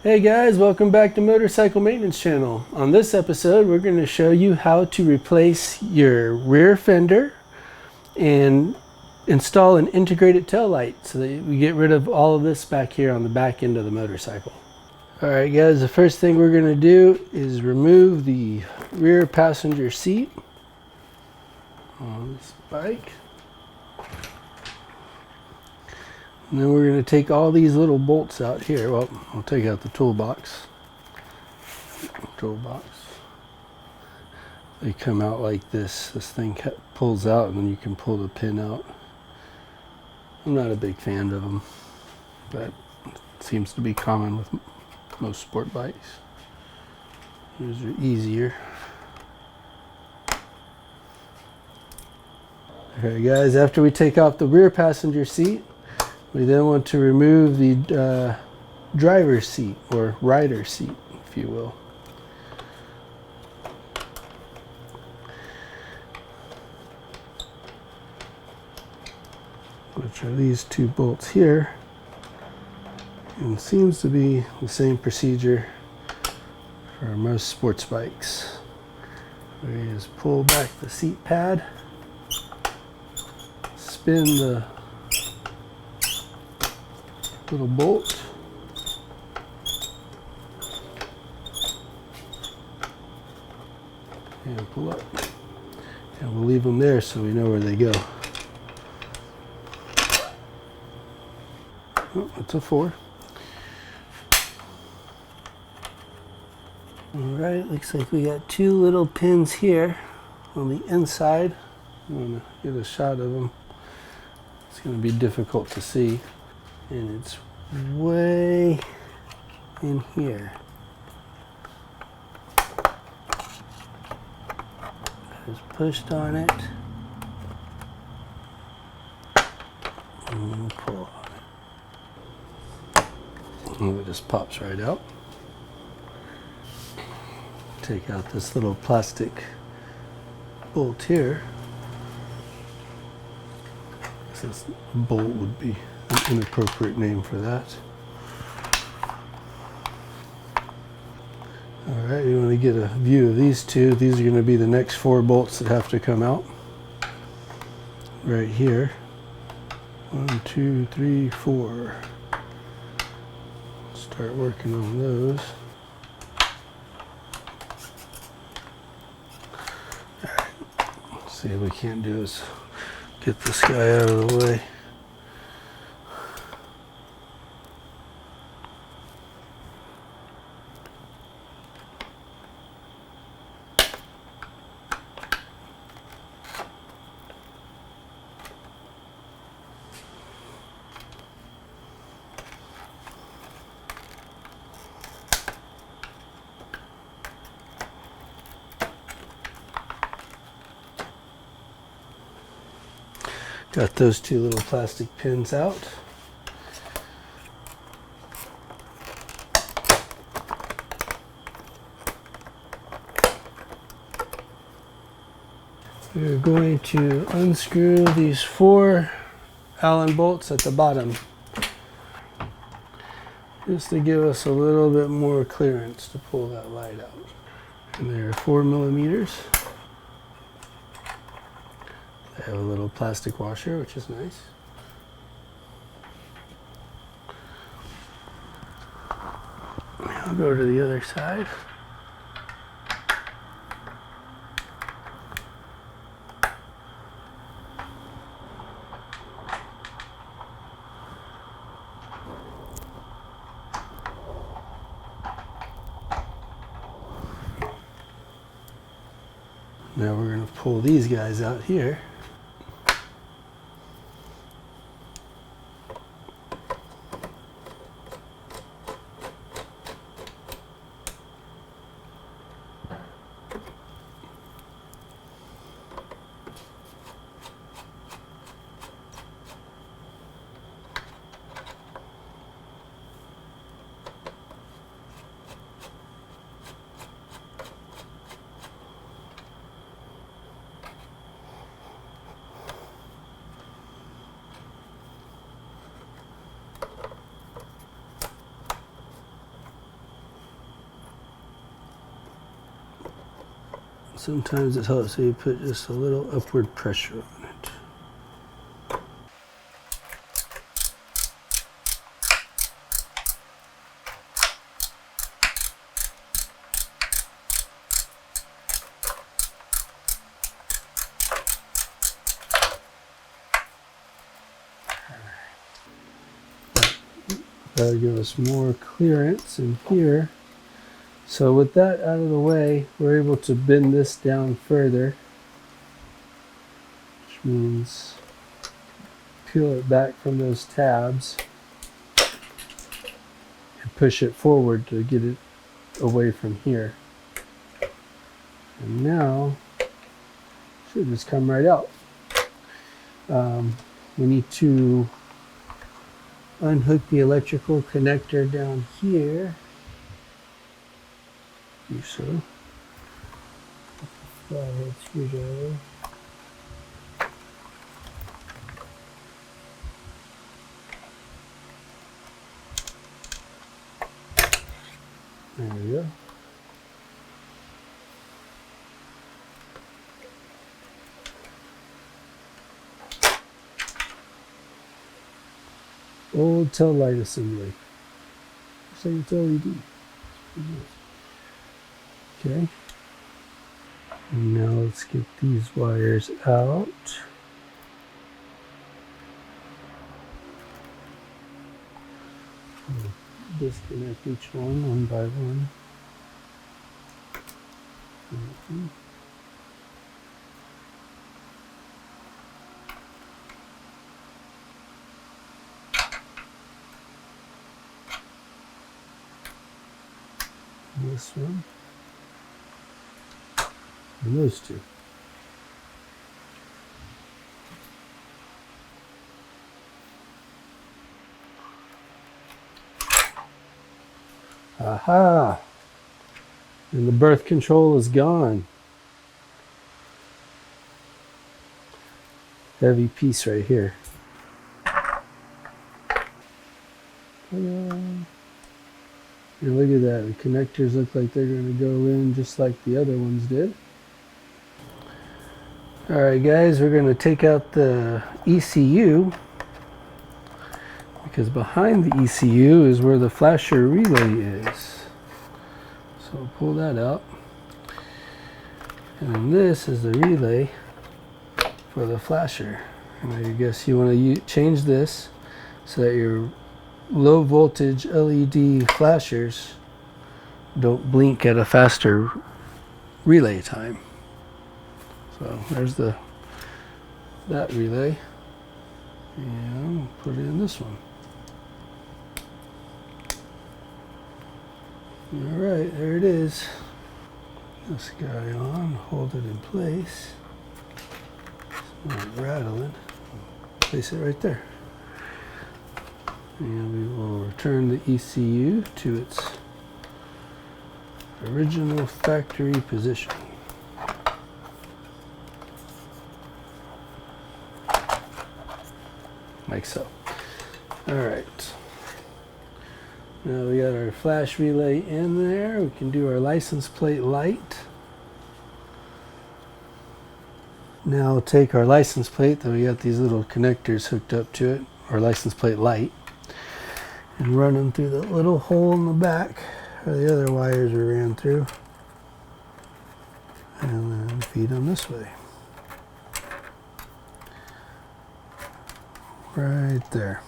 Hey guys, welcome back to Motorcycle Maintenance Channel. On this episode, we're going to show you how to replace your rear fender and install an integrated tail light so that we get rid of all of this back here on the back end of the motorcycle. Alright guys, the first thing we're going to do is remove the rear passenger seat on this bike. And then we're going to take all these little bolts out here. Well, I'll take out the toolbox. They come out like this. This thing pulls out and then you can pull the pin out. I'm not a big fan of them, but it seems to be common with most sport bikes. These are easier. Okay guys, after we take off the rear passenger seat, we then want to remove the driver's seat, or rider's seat, if you will. Which are these two bolts here. And it seems to be the same procedure for most sports bikes. We just pull back the seat pad, spin the little bolt, and pull up, and we'll leave them there so we know where they go. Oh, that's a 4. Alright, looks like we got 2 little pins here on the inside. I'm going to get a shot of them. It's going to be difficult to see. And it's way in here. Just pushed on it. And pull on it. And it just pops right out. Take out this little plastic bolt here. This bolt would be an inappropriate name for that. Alright, you want to get a view of these two. These are going to be the next 4 bolts that have to come out. Right here. 1, 2, 3, 4. Start working on those. Alright, let's see what we can't do is get this guy out of the way. Got those 2 little plastic pins out. We're going to unscrew these 4 Allen bolts at the bottom, just to give us a little bit more clearance to pull that light out. And they're 4 millimeters. They have a little plastic washer, which is nice. I'll go to the other side. Now we're going to pull these guys out here. Sometimes it helps so you put just a little upward pressure on it. That'll give us more clearance in here. So with that out of the way, we're able to bend this down further, which means peel it back from those tabs and push it forward to get it away from here. And now it should just come right out. We need to unhook the electrical connector down here. Do so. Flathead screwdriver. There we go. Old Taillight assembly. Looks like it's LED. Okay. And now let's get these wires out. We'll disconnect each one by one. This one. And those two. Aha! And the birth control is gone. Heavy piece right here. And look at that, the connectors look like they're going to go in just like the other ones did. Alright guys, we're going to take out the ECU, because behind the ECU is where the flasher relay is. So we'll pull that out. And then this is the relay for the flasher. And I guess you want to change this so that your low voltage LED flashers don't blink at a faster relay time. So there's that relay, and we'll put it in this one. Alright, there it is. This guy on, hold it in place. It's not rattling. Place it right there. And we will return the ECU to its original factory position. Like so. Alright. Now we got our flash relay in there. We can do our license plate light. Now we'll take our license plate that we got these little connectors hooked up to it, or license plate light, and run them through the little hole in the back where the other wires are ran through, and then feed them this way. Right there.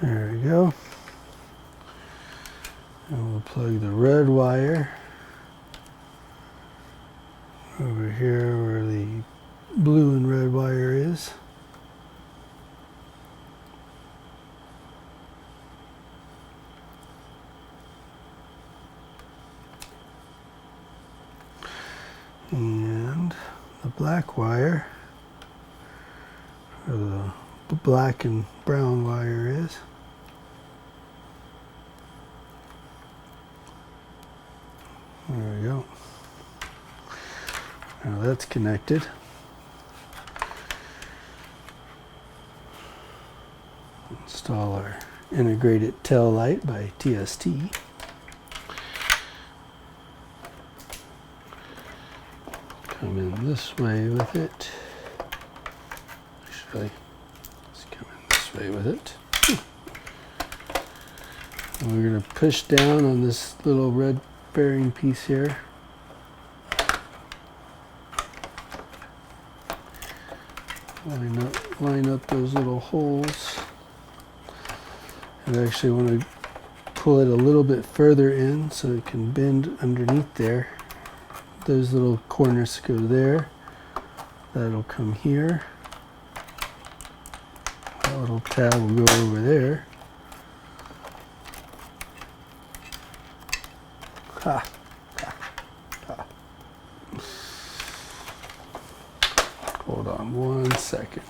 There we go. And we'll plug the red wire over here where the blue and red wire is. And the black wire, where the black and brown wire is. There we go. Now that's connected. Install our integrated tail light by TST. come in this way with it. Actually, let's come in this way with it. And we're going to push down on this little red bearing piece here. Line up those little holes. And I actually want to pull it a little bit further in so it can bend underneath there. Those little corners go there. That'll come here. That little tab will go over there. Ha. Ha. Ha. Hold on 1 second.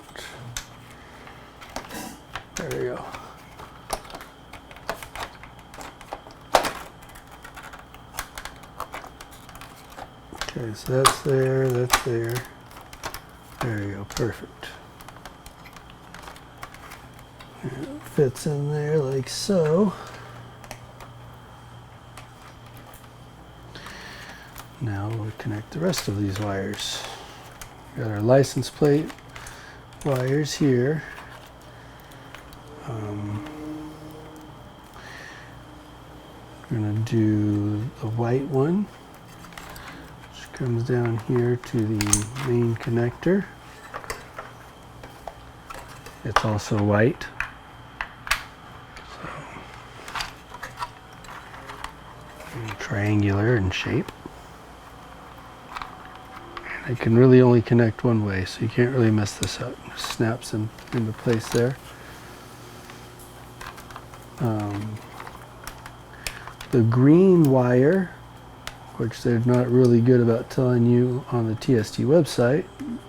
There we go. Okay, so that's there, that's there. There you go, perfect. And it fits in there like so. Now we'll connect the rest of these wires. Got our license plate wires here. We're going to do the white one, which comes down here to the main connector. It's also white. So, triangular in shape. I can really only connect one way, so you can't really mess this up. It snaps into place there. The green wire, which they're not really good about telling you on the TST website,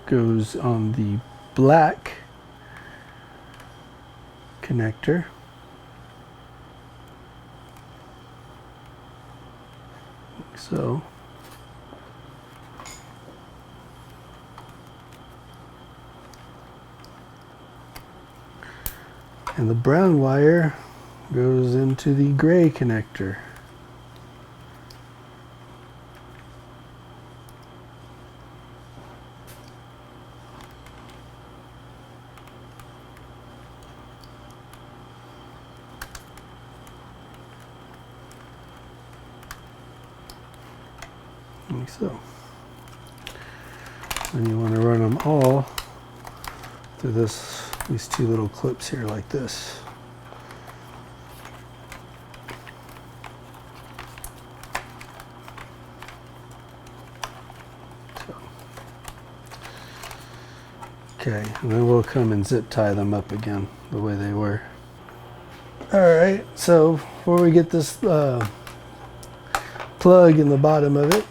goes on the black connector. Like so. And the brown wire goes into the gray connector. Like so. And you want to run them all through these two little clips here like this. So. Okay, and then we'll come and zip tie them up again the way they were. Alright, so before we get this plug in the bottom of it,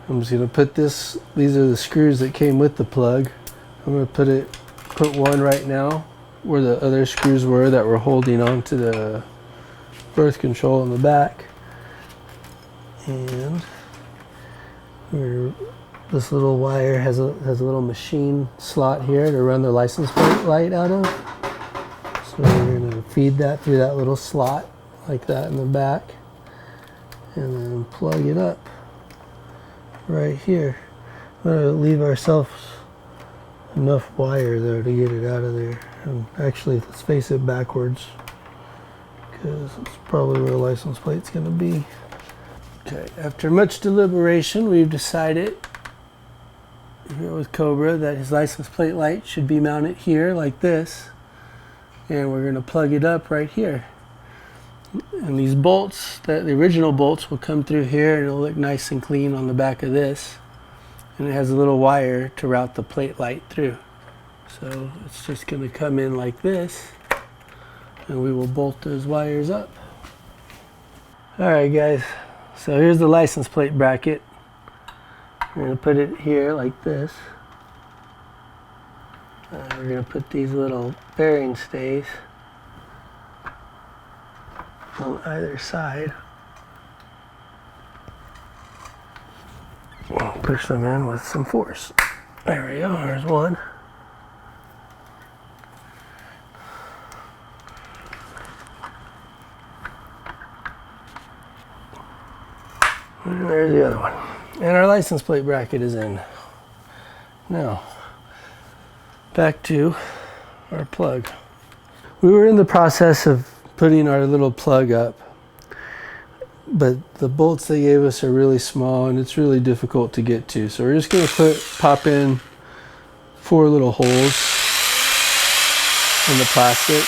I'm just going to put these are the screws that came with the plug. I'm going to put one right now where the other screws were that were holding on to the birth control in the back. And this little wire has a little machine slot here to run the license plate light out of. So we're going to feed that through that little slot like that in the back. And then plug it up right here. We're going to leave ourselves enough wire there to get it out of there. And actually, let's face it backwards, because it's probably where the license plate's going to be. Okay, after much deliberation, we've decided here with Cobra that his license plate light should be mounted here like this, and we're going to plug it up right here. And these bolts, the original bolts, will come through here and it'll look nice and clean on the back of this. And it has a little wire to route the plate light through. So it's just going to come in like this, and we will bolt those wires up. Alright guys, so here's the license plate bracket. We're going to put it here like this. We're going to put these little bearing stays on either side. We'll push them in with some force. There we go, there's one. And there's the other one. And our license plate bracket is in. Now, back to our plug. We were in the process of putting our little plug up, but the bolts they gave us are really small and it's really difficult to get to. So we're just going to pop in 4 little holes in the plastic.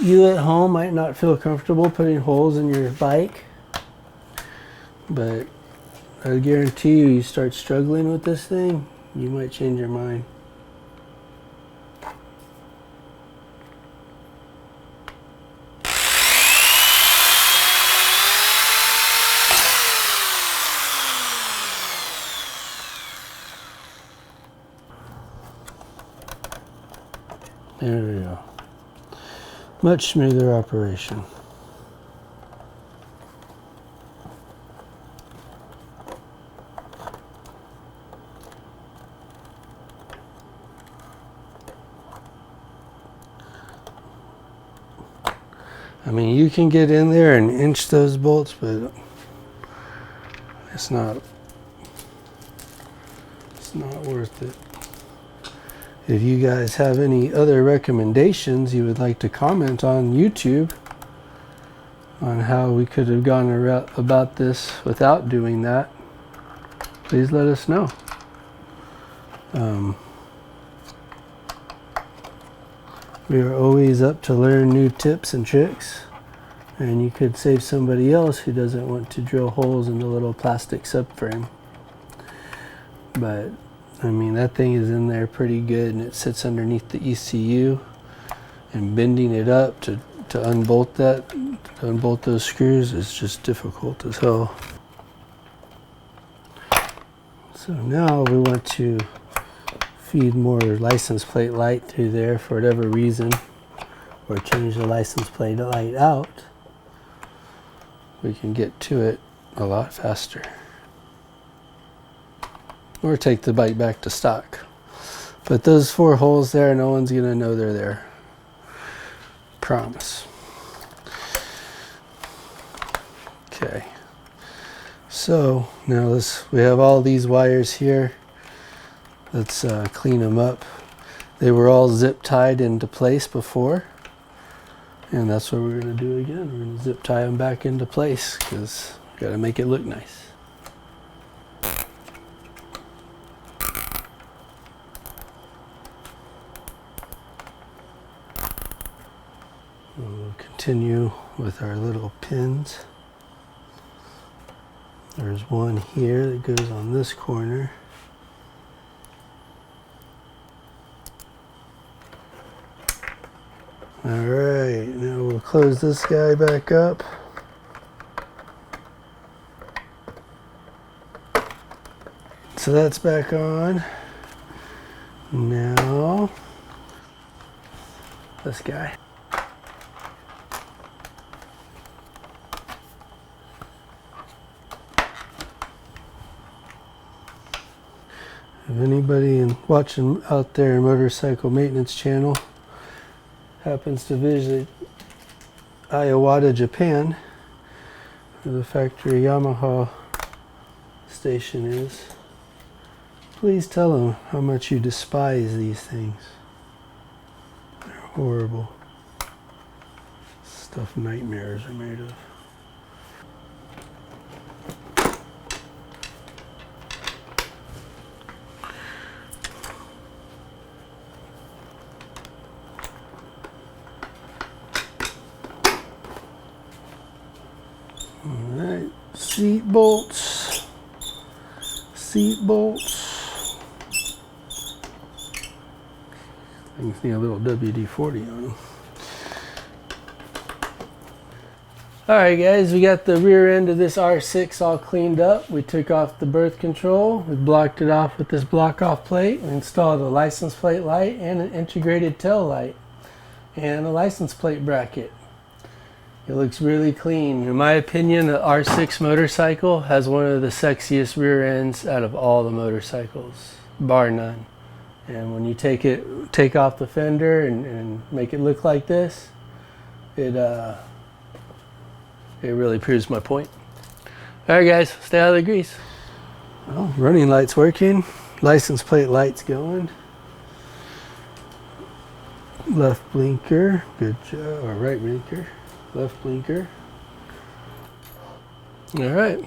You at home might not feel comfortable putting holes in your bike, but I guarantee you start struggling with this thing, you might change your mind. There we go. Much smoother operation. I mean, you can get in there and inch those bolts, but it's not worth it. If you guys have any other recommendations you would like to comment on YouTube on how we could have gone about this without doing that, please let us know. We are always up to learn new tips and tricks, and you could save somebody else who doesn't want to drill holes in the little plastic subframe. But I mean, that thing is in there pretty good, and it sits underneath the ECU, and bending it up to unbolt those screws is just difficult as hell. So now we want to feed more license plate light through there for whatever reason, or change the license plate light out. We can get to it a lot faster. Or take the bike back to stock. But those 4 holes there, no one's gonna know they're there. Promise. Okay. So now we have all these wires here. Let's clean them up. They were all zip tied into place before, and that's what we're gonna do again. We're gonna zip tie them back into place because we gotta make it look nice. We'll continue with our little pins. There's one here that goes on this corner. Alright, now we'll close this guy back up. So that's back on. Now, this guy. If anybody watching out there in Motorcycle Maintenance Channel happens to visit Iwata, Japan, where the factory Yamaha station is, please tell them how much you despise these things. They're horrible. Stuff nightmares are made of. Alright, seat bolts. I can see a little WD-40 on them. Alright guys, we got the rear end of this R6 all cleaned up. We took off the birth control, we blocked it off with this block off plate, we installed a license plate light and an integrated tail light and a license plate bracket. It looks really clean. In my opinion, the R6 motorcycle has one of the sexiest rear ends out of all the motorcycles, bar none. And when you take off the fender and make it look like this, it really proves my point. All right, guys, stay out of the grease. Well, running light's working. License plate light's going. Left blinker, good job. Or right blinker, left blinker. All right.